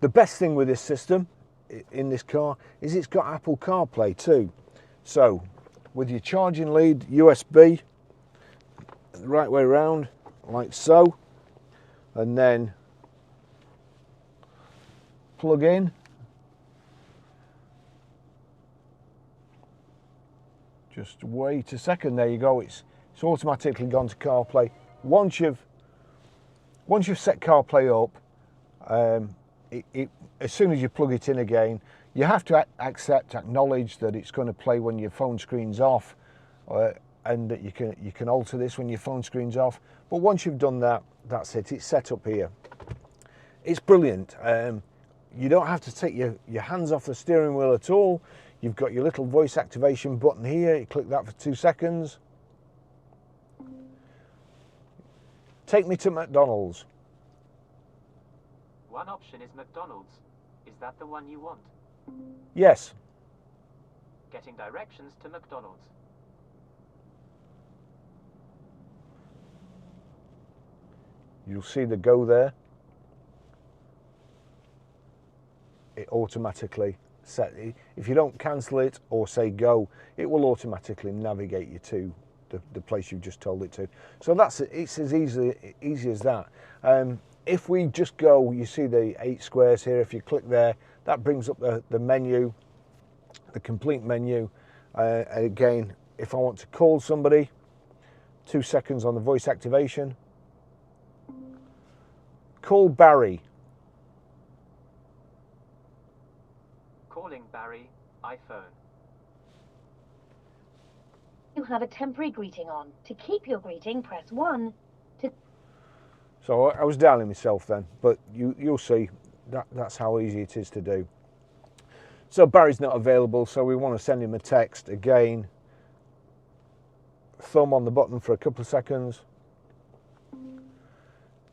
The best thing with this system in this car is it's got Apple CarPlay too. So with your charging lead, USB, the right way around, like so, and then plug in. Just wait a second, there you go, it's automatically gone to CarPlay. Once you've set CarPlay up, as soon as you plug it in again, you have to acknowledge that it's going to play when your phone screen's off, and that you can alter this when your phone screen's off. But once you've done that, that's it, it's set up here. It's brilliant. You don't have to take your hands off the steering wheel at all. You've got your little voice activation button here, you click that for 2 seconds. Take me to McDonald's. One option is McDonald's. Is that the one you want? Yes. Getting directions to McDonald's. You'll see the go there. It automatically set. If you don't cancel it or say go, it will automatically navigate you to the place you've just told it to. So it's as easy as that. If we just go, you see the 8 squares here, if you click there, that brings up the menu, the complete menu. Again, if I want to call somebody, 2 seconds on the voice activation. Call Barry. Calling Barry, iPhone. You have a temporary greeting on. To keep your greeting, press 1. So I was dialing myself then, but you'll see that's how easy it is to do. So Barry's not available, so we want to send him a text. Again, thumb on the button for a couple of seconds.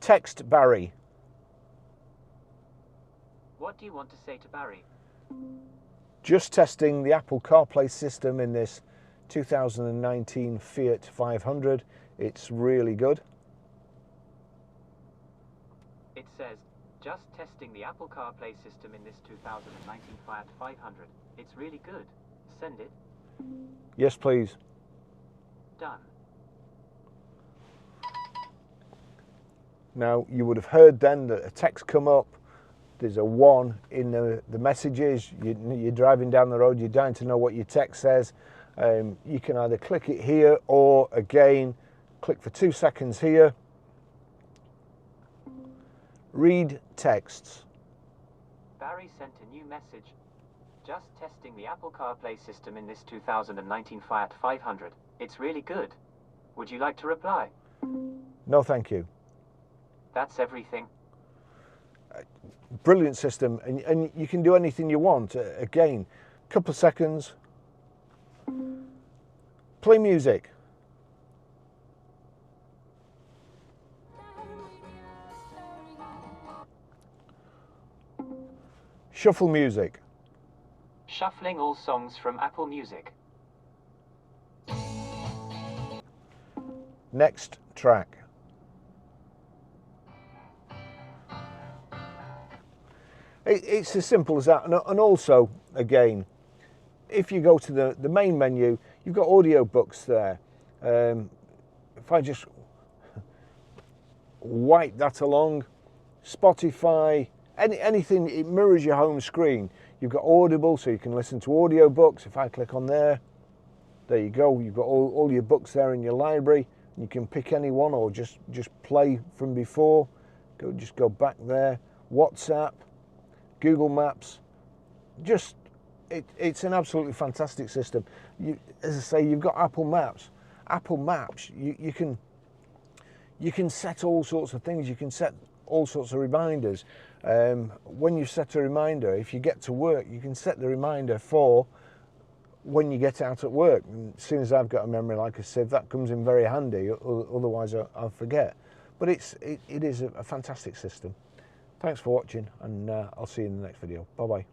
Text Barry. What do you want to say to Barry? Just testing the Apple CarPlay system in this 2019 Fiat 500. It's really good. It says, just testing the Apple CarPlay system in this 2019 Fiat 500. It's really good. Send it. Yes, please. Done. Now, you would have heard then that a text come up. There's a 1 in the messages. You're driving down the road, you're dying to know what your text says. You can either click it here or, again, click for 2 seconds here. Read texts. Barry sent a new message. Just testing the Apple CarPlay system in this 2019 Fiat 500. It's really good. Would you like to reply? No, thank you. That's everything. Brilliant system, and you can do anything you want. Again, couple of seconds. Play music. Shuffle music. Shuffling all songs from Apple Music. Next track. It's as simple as that. And also, again, if you go to the main menu, you've got audio books there. If I just wipe that along, Spotify, anything, it mirrors your home screen. You've got Audible, so you can listen to audio books. If I click on there you go. You've got all your books there in your library. You can pick any one or just play from before. Just go back there. WhatsApp, Google Maps. It's an absolutely fantastic system. As I say, you've got Apple Maps. Apple Maps, you can set all sorts of things. You can set all sorts of reminders. When you set a reminder, if you get to work, you can set the reminder for when you get out at work. And as soon as I've got a memory like a sieve, that comes in very handy. Otherwise, I'll forget. But it is a fantastic system. Thanks for watching, and I'll see you in the next video. Bye bye.